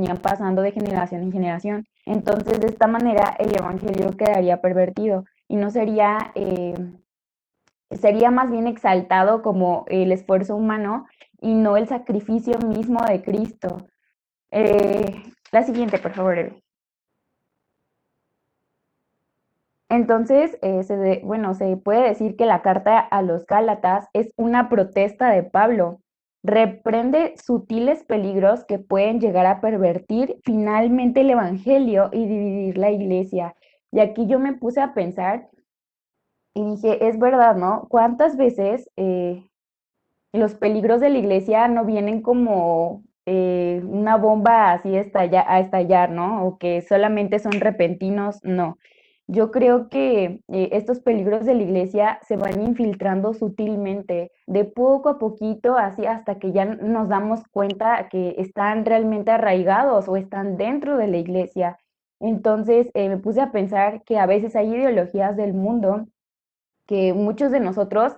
estarían pasando de generación en generación. Entonces, de esta manera, el evangelio quedaría pervertido y no sería, sería más bien exaltado como el esfuerzo humano y no el sacrificio mismo de Cristo. La siguiente, por favor, Eve. Entonces, bueno, se puede decir que la carta a los Gálatas es una protesta de Pablo. Reprende sutiles peligros que pueden llegar a pervertir finalmente el Evangelio y dividir la iglesia. Y aquí yo me puse a pensar y dije, es verdad, ¿no? ¿Cuántas veces los peligros de la iglesia no vienen como una bomba así a estallar, ¿no? O que solamente son repentinos, no. Yo creo que estos peligros de la iglesia se van infiltrando sutilmente, de poco a poquito, así hasta que ya nos damos cuenta que están realmente arraigados o están dentro de la iglesia. Entonces me puse a pensar que a veces hay ideologías del mundo que muchos de nosotros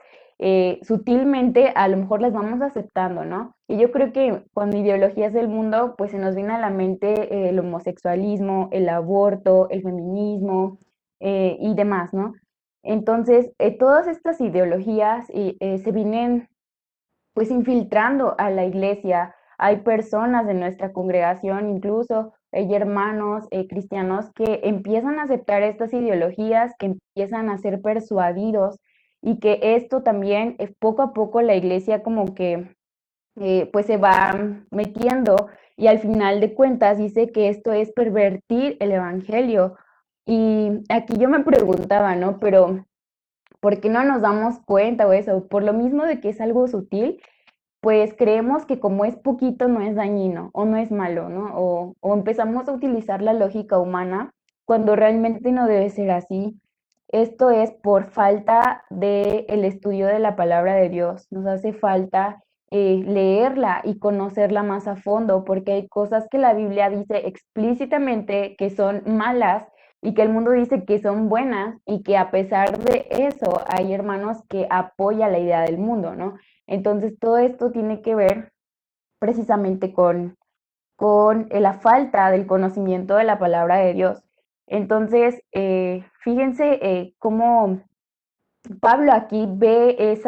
sutilmente a lo mejor las vamos aceptando, ¿no? Y yo creo que con ideologías del mundo, pues se nos viene a la mente el homosexualismo, el aborto, el feminismo y demás, ¿no? Entonces, todas estas ideologías se vienen pues infiltrando a la iglesia. Hay personas de nuestra congregación, incluso hay hermanos cristianos que empiezan a aceptar estas ideologías, que empiezan a ser persuadidos y que esto también poco a poco la iglesia como que pues se va metiendo y al final de cuentas dice que esto es pervertir el evangelio. Y aquí yo me preguntaba, ¿no? Pero ¿por qué no nos damos cuenta o eso? Por lo mismo de que es algo sutil, pues creemos que como es poquito no es dañino o no es malo, ¿no? O empezamos a utilizar la lógica humana cuando realmente no debe ser así. Esto es por falta de el estudio de la palabra de Dios. Nos hace falta leerla y conocerla más a fondo, porque hay cosas que la Biblia dice explícitamente que son malas y que el mundo dice que son buenas y que a pesar de eso hay hermanos que apoyan la idea del mundo, ¿no? Entonces, todo esto tiene que ver precisamente con la falta del conocimiento de la palabra de Dios. Entonces, fíjense cómo Pablo aquí ve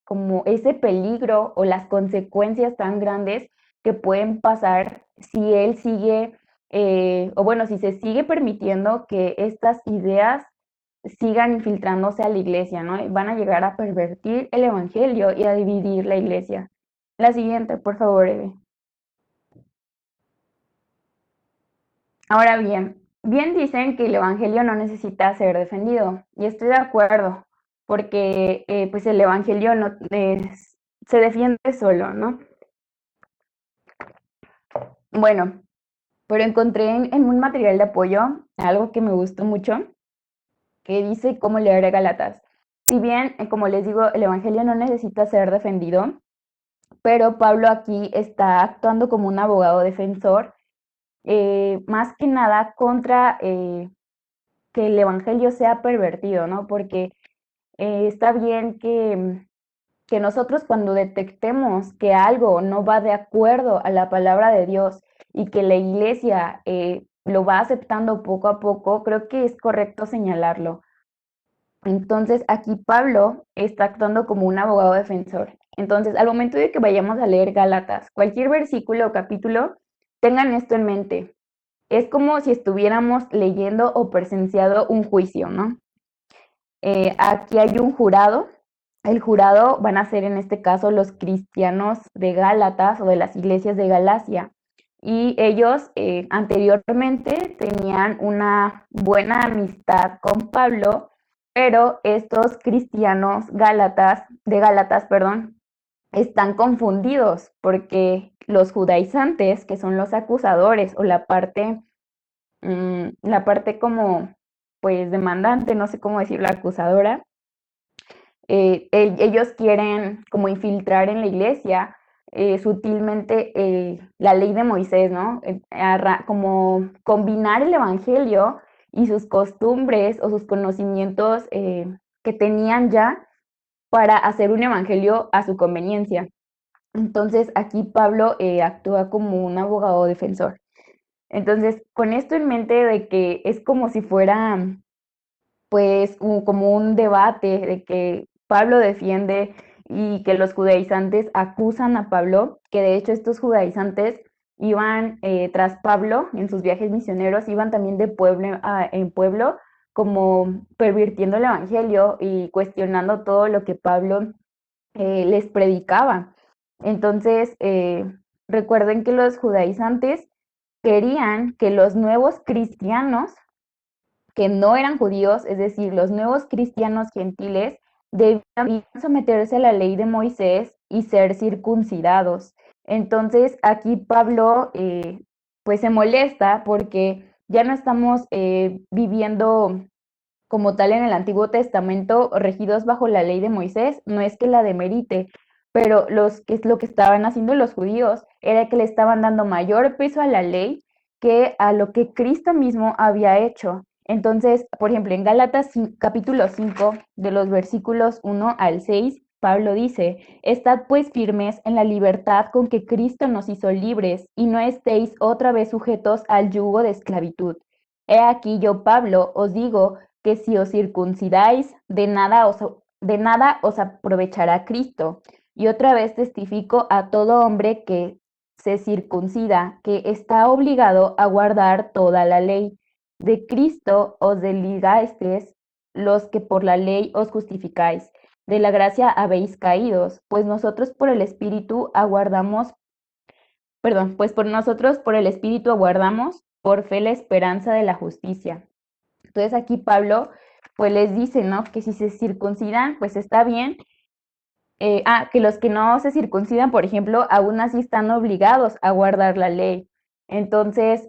como ese peligro o las consecuencias tan grandes que pueden pasar si él sigue, o bueno, si se sigue permitiendo que estas ideas sigan infiltrándose a la iglesia, ¿no? Van a llegar a pervertir el evangelio y a dividir la iglesia. La siguiente, por favor, Eve. Ahora bien dicen que el evangelio no necesita ser defendido, y estoy de acuerdo, porque pues el evangelio no se defiende solo, ¿no? Bueno, pero encontré en un material de apoyo algo que me gustó mucho, que dice cómo leer Gálatas. Si bien, como les digo, el evangelio no necesita ser defendido, pero Pablo aquí está actuando como un abogado defensor, más que nada contra que el evangelio sea pervertido, ¿no? Porque está bien que nosotros cuando detectemos que algo no va de acuerdo a la palabra de Dios y que la iglesia lo va aceptando poco a poco, creo que es correcto señalarlo. Entonces, aquí Pablo está actuando como un abogado defensor. Entonces, al momento de que vayamos a leer Gálatas, cualquier versículo o capítulo, tengan esto en mente. Es como si estuviéramos leyendo o presenciado un juicio, ¿no? Aquí hay un jurado. El jurado van a ser en este caso los cristianos de Gálatas o de las iglesias de Galacia. Y ellos anteriormente tenían una buena amistad con Pablo, pero estos cristianos de Gálatas, perdón, están confundidos porque los judaizantes, que son los acusadores o la parte como, pues, demandante, no sé cómo decirlo, acusadora, ellos quieren como infiltrar en la iglesia sutilmente la ley de Moisés, ¿no? Como combinar el evangelio y sus costumbres o sus conocimientos que tenían ya para hacer un evangelio a su conveniencia. Entonces aquí Pablo actúa como un abogado defensor. Entonces, con esto en mente de que es como si fuera pues como un debate de que Pablo defiende y que los judaizantes acusan a Pablo, que de hecho estos judaizantes iban tras Pablo en sus viajes misioneros, iban también de pueblo en pueblo, como pervirtiendo el evangelio y cuestionando todo lo que Pablo les predicaba. Entonces, recuerden que los judaizantes querían que los nuevos cristianos que no eran judíos, es decir, los nuevos cristianos gentiles, debían someterse a la ley de Moisés y ser circuncidados. Entonces, aquí Pablo pues se molesta porque ya no estamos viviendo como tal en el Antiguo Testamento regidos bajo la ley de Moisés, no es que la demerite, pero lo que estaban haciendo los judíos era que le estaban dando mayor peso a la ley que a lo que Cristo mismo había hecho. Entonces, por ejemplo, en Gálatas capítulo 5, de los versículos 1 al 6, Pablo dice, estad pues firmes en la libertad con que Cristo nos hizo libres y no estéis otra vez sujetos al yugo de esclavitud. He aquí yo, Pablo, os digo que si os circuncidáis, de nada os aprovechará Cristo. Y otra vez testifico a todo hombre que se circuncida, que está obligado a guardar toda la ley. De Cristo os desligasteis los que por la ley os justificáis. De la gracia habéis caídos, pues nosotros por el Espíritu aguardamos, perdón, pues por nosotros por el Espíritu aguardamos por fe la esperanza de la justicia. Entonces aquí Pablo pues les dice, ¿no? Que si se circuncidan, pues está bien. Que los que no se circuncidan, por ejemplo, aún así están obligados a guardar la ley. Entonces,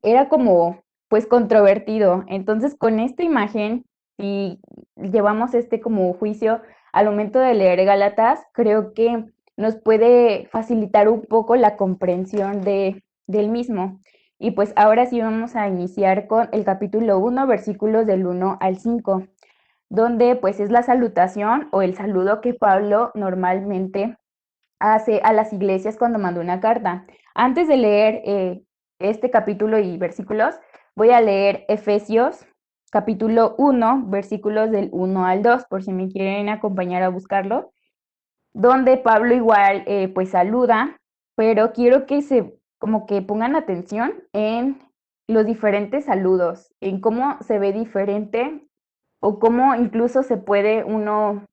era como, pues, controvertido. Entonces, con esta imagen, si llevamos este como juicio al momento de leer Gálatas, creo que nos puede facilitar un poco la comprensión del mismo. Y pues ahora sí vamos a iniciar con el capítulo 1, versículos del 1 al 5, donde pues es la salutación o el saludo que Pablo normalmente hace a las iglesias cuando manda una carta. Antes de leer este capítulo y versículos, voy a leer Efesios capítulo 1, versículos del 1 al 2, por si me quieren acompañar a buscarlo, donde Pablo igual pues saluda, pero quiero que se como que pongan atención en los diferentes saludos, en cómo se ve diferente o cómo incluso se puede uno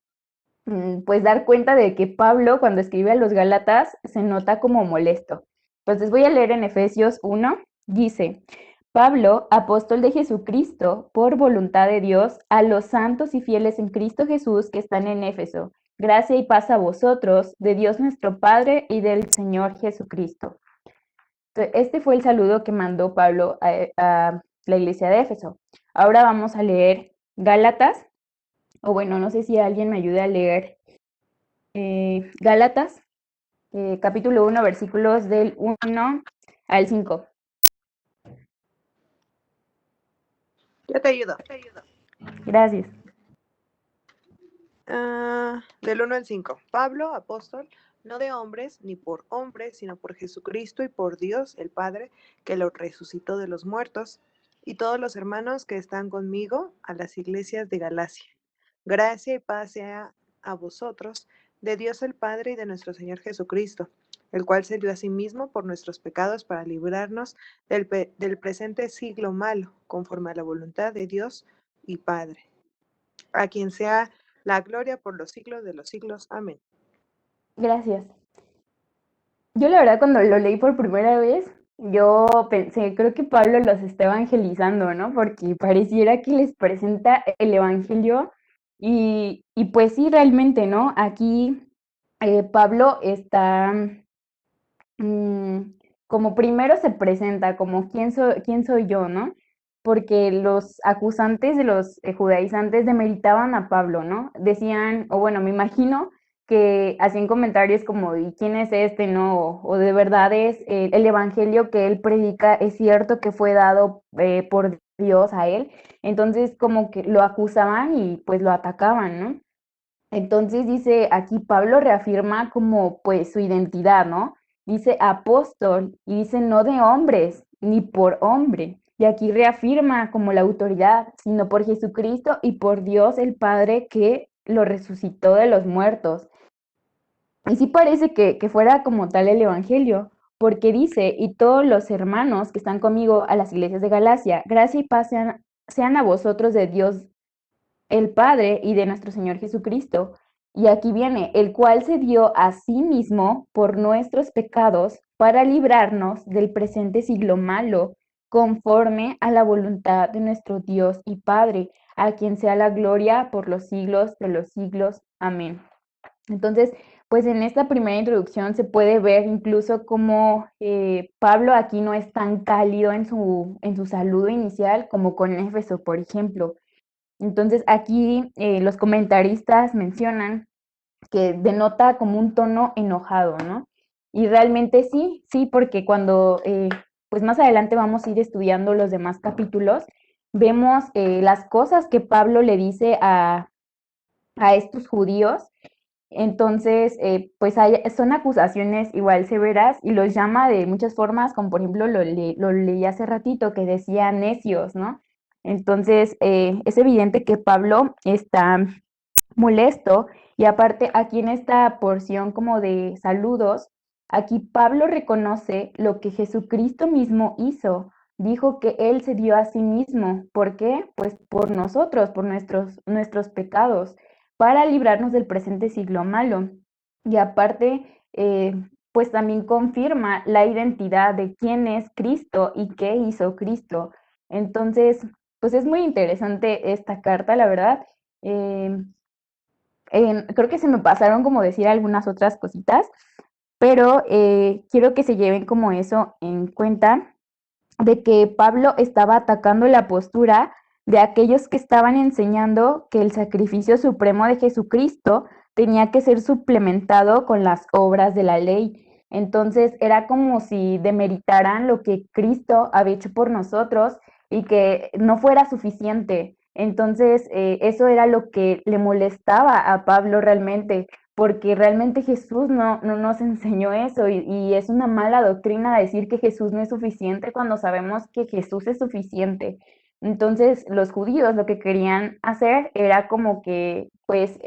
pues dar cuenta de que Pablo cuando escribe a los Gálatas se nota como molesto. Entonces voy a leer en Efesios 1, dice, Pablo, apóstol de Jesucristo, por voluntad de Dios, a los santos y fieles en Cristo Jesús que están en Éfeso, gracia y paz a vosotros, de Dios nuestro Padre y del Señor Jesucristo. Entonces, este fue el saludo que mandó Pablo a la iglesia de Éfeso. Ahora vamos a leer Gálatas, o bueno, no sé si alguien me ayude a leer Gálatas, capítulo 1, versículos del 1 al 5. Yo te ayudo. Gracias. Del 1 al 5. Pablo, apóstol, no de hombres, ni por hombres, sino por Jesucristo y por Dios, el Padre, que lo resucitó de los muertos, y todos los hermanos que están conmigo a las iglesias de Galacia. Gracia y paz sea a vosotros, de Dios el Padre y de nuestro Señor Jesucristo, el cual se dio a sí mismo por nuestros pecados para librarnos del presente siglo malo, conforme a la voluntad de Dios y Padre, a quien sea la gloria por los siglos de los siglos. Amén. Gracias. Yo la verdad cuando lo leí por primera vez, yo pensé, creo que Pablo los está evangelizando, ¿no? Porque pareciera que les presenta el evangelio y pues sí, realmente, ¿no? Aquí Pablo está como primero se presenta como quién soy yo, ¿no? Porque los acusantes de los judaizantes demeritaban a Pablo, ¿no? Decían, o bueno, me imagino que hacían comentarios como, ¿y quién es este, no? O de verdad es el evangelio que él predica, es cierto que fue dado por Dios a él. Entonces, como que lo acusaban y pues lo atacaban, ¿no? Entonces dice aquí Pablo reafirma como pues su identidad, ¿no? dice apóstol y dice no de hombres, ni por hombre. Y aquí reafirma como la autoridad, sino por Jesucristo y por Dios el Padre que lo resucitó de los muertos. Y sí parece que fuera como tal el Evangelio, porque dice, y todos los hermanos que están conmigo a las iglesias de Galacia, gracia y paz sean a vosotros de Dios el Padre y de nuestro Señor Jesucristo. Y aquí viene, el cual se dio a sí mismo por nuestros pecados para librarnos del presente siglo malo, conforme a la voluntad de nuestro Dios y Padre, a quien sea la gloria por los siglos de los siglos. Amén. Entonces, pues en esta primera introducción se puede ver incluso cómo Pablo aquí no es tan cálido en su saludo inicial como con Éfeso, por ejemplo. Entonces aquí los comentaristas mencionan que denota como un tono enojado, ¿no? Y realmente sí, sí, porque cuando, pues más adelante vamos a ir estudiando los demás capítulos, vemos las cosas que Pablo le dice a estos judíos. Entonces, pues son acusaciones igual severas y los llama de muchas formas, como por ejemplo lo leí hace ratito que decía necios, ¿no? Entonces, es evidente que Pablo está molesto y aparte aquí en esta porción como de saludos, aquí Pablo reconoce lo que Jesucristo mismo hizo. Dijo que Él se dio a sí mismo. ¿Por qué? Pues por nosotros, por nuestros pecados, para librarnos del presente siglo malo. Y aparte, pues también confirma la identidad de quién es Cristo y qué hizo Cristo. Entonces, pues es muy interesante esta carta, la verdad. Eh, Creo que se me pasaron como decir algunas otras cositas, pero quiero que se lleven como eso en cuenta de que Pablo estaba atacando la postura de aquellos que estaban enseñando que el sacrificio supremo de Jesucristo tenía que ser suplementado con las obras de la ley. Entonces era como si demeritaran lo que Cristo había hecho por nosotros y que no fuera suficiente. Entonces eso era lo que le molestaba a Pablo realmente, porque realmente Jesús no nos enseñó eso y es una mala doctrina decir que Jesús no es suficiente cuando sabemos que Jesús es suficiente. Entonces los judíos lo que querían hacer era como que pues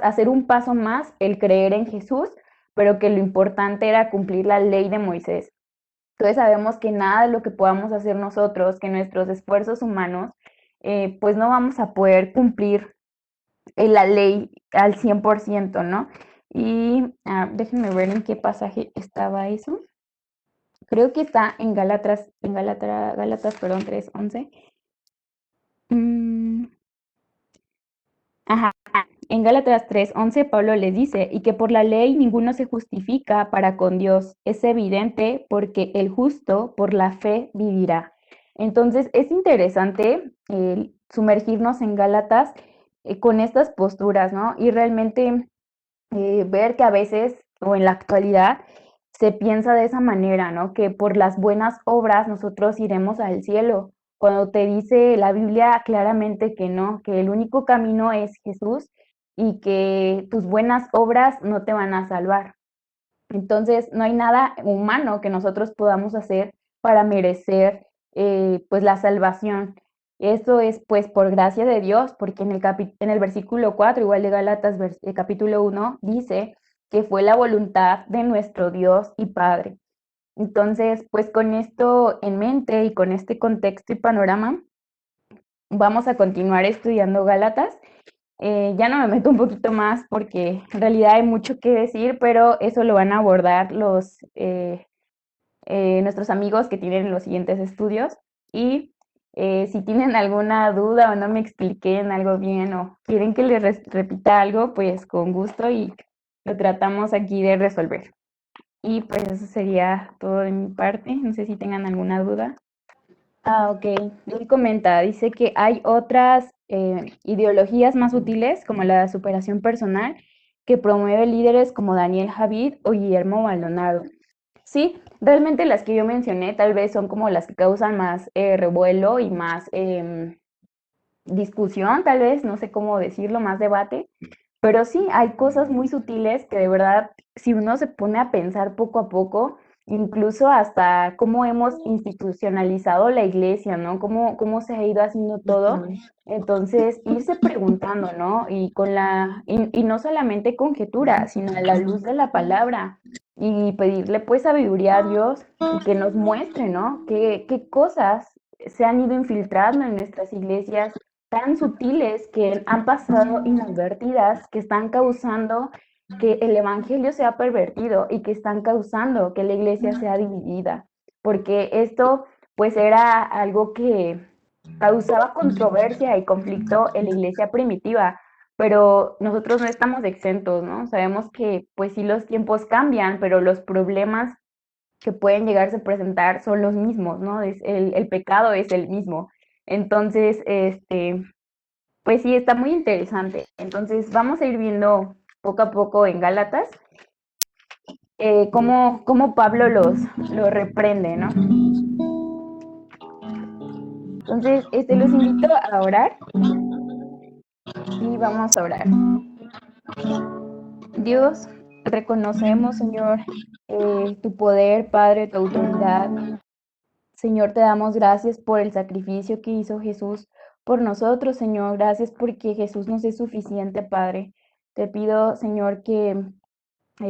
hacer un paso más el creer en Jesús, pero que lo importante era cumplir la ley de Moisés. Entonces sabemos que nada de lo que podamos hacer nosotros, que nuestros esfuerzos humanos, pues no vamos a poder cumplir la ley al 100%, ¿no? Y déjenme ver en qué pasaje estaba eso. Creo que está en Gálatas, perdón, 3:11. Mm, ajá, en Gálatas 3:11 Pablo les dice, y que por la ley ninguno se justifica para con Dios. Es evidente porque el justo por la fe vivirá. Entonces es interesante sumergirnos en Gálatas con estas posturas, ¿no? Y realmente ver que a veces o en la actualidad se piensa de esa manera, ¿no? Que por las buenas obras nosotros iremos al cielo, cuando te dice la Biblia claramente que no, que el único camino es Jesús y que tus buenas obras no te van a salvar. Entonces, no hay nada humano que nosotros podamos hacer para merecer pues la salvación. Eso es pues por gracia de Dios, porque en el versículo 4, igual de Gálatas, capítulo 1, dice que fue la voluntad de nuestro Dios y Padre. Entonces, pues con esto en mente y con este contexto y panorama, vamos a continuar estudiando Gálatas. Ya no me meto un poquito más porque en realidad hay mucho que decir, pero eso lo van a abordar nuestros amigos que tienen los siguientes estudios. Y si tienen alguna duda o no me expliqué en algo bien o quieren que les repita algo, pues con gusto y lo tratamos aquí de resolver. Y pues eso sería todo de mi parte. No sé si tengan alguna duda. Ok. Él comenta, dice que hay otras ideologías más útiles, como la superación personal, que promueve líderes como Daniel Javid o Guillermo Maldonado. Sí, realmente las que yo mencioné tal vez son como las que causan más revuelo y más discusión, tal vez, no sé cómo decirlo, más debate, Pero sí, hay cosas muy sutiles que de verdad, si uno se pone a pensar poco a poco, incluso hasta cómo hemos institucionalizado la iglesia, ¿no? Cómo se ha ido haciendo todo. Ujú. Entonces, irse preguntando, ¿no? Y no solamente conjetura, sino a la luz de la palabra y pedirle pues sabiduría a Dios y que nos muestre, ¿no? Qué cosas se han ido infiltrando en nuestras iglesias tan sutiles que han pasado inadvertidas, que están causando que el evangelio sea pervertido y que están causando que la iglesia sea dividida, porque esto pues era algo que causaba controversia y conflicto en la iglesia primitiva, pero nosotros no estamos exentos, ¿no? Sabemos que pues sí los tiempos cambian, pero los problemas que pueden llegarse a presentar son los mismos, ¿no? El pecado es el mismo. Entonces, pues sí, está muy interesante. Entonces, vamos a ir viendo poco a poco en Gálatas cómo Pablo los reprende, ¿no? Entonces, los invito a orar y vamos a orar. Dios, reconocemos, Señor, tu poder, Padre, tu autoridad. Señor, te damos gracias por el sacrificio que hizo Jesús por nosotros, Señor. Gracias porque Jesús nos es suficiente, Padre. Te pido, Señor, que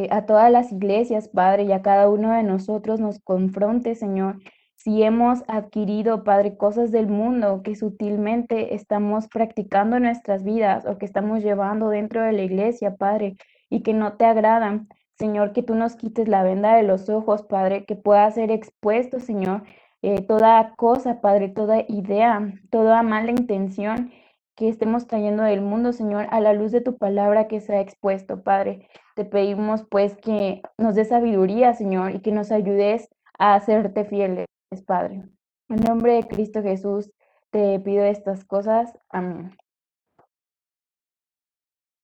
a todas las iglesias, Padre, y a cada uno de nosotros nos confronte, Señor, si hemos adquirido, Padre, cosas del mundo que sutilmente estamos practicando en nuestras vidas o que estamos llevando dentro de la iglesia, Padre, y que no te agradan. Señor, que tú nos quites la venda de los ojos, Padre, que pueda ser expuesto, Señor, toda cosa, Padre, toda idea, toda mala intención que estemos trayendo del mundo, Señor, a la luz de tu palabra que sea expuesto, Padre. Te pedimos pues que nos des sabiduría, Señor, y que nos ayudes a hacerte fieles, Padre. En nombre de Cristo Jesús te pido estas cosas. Amén.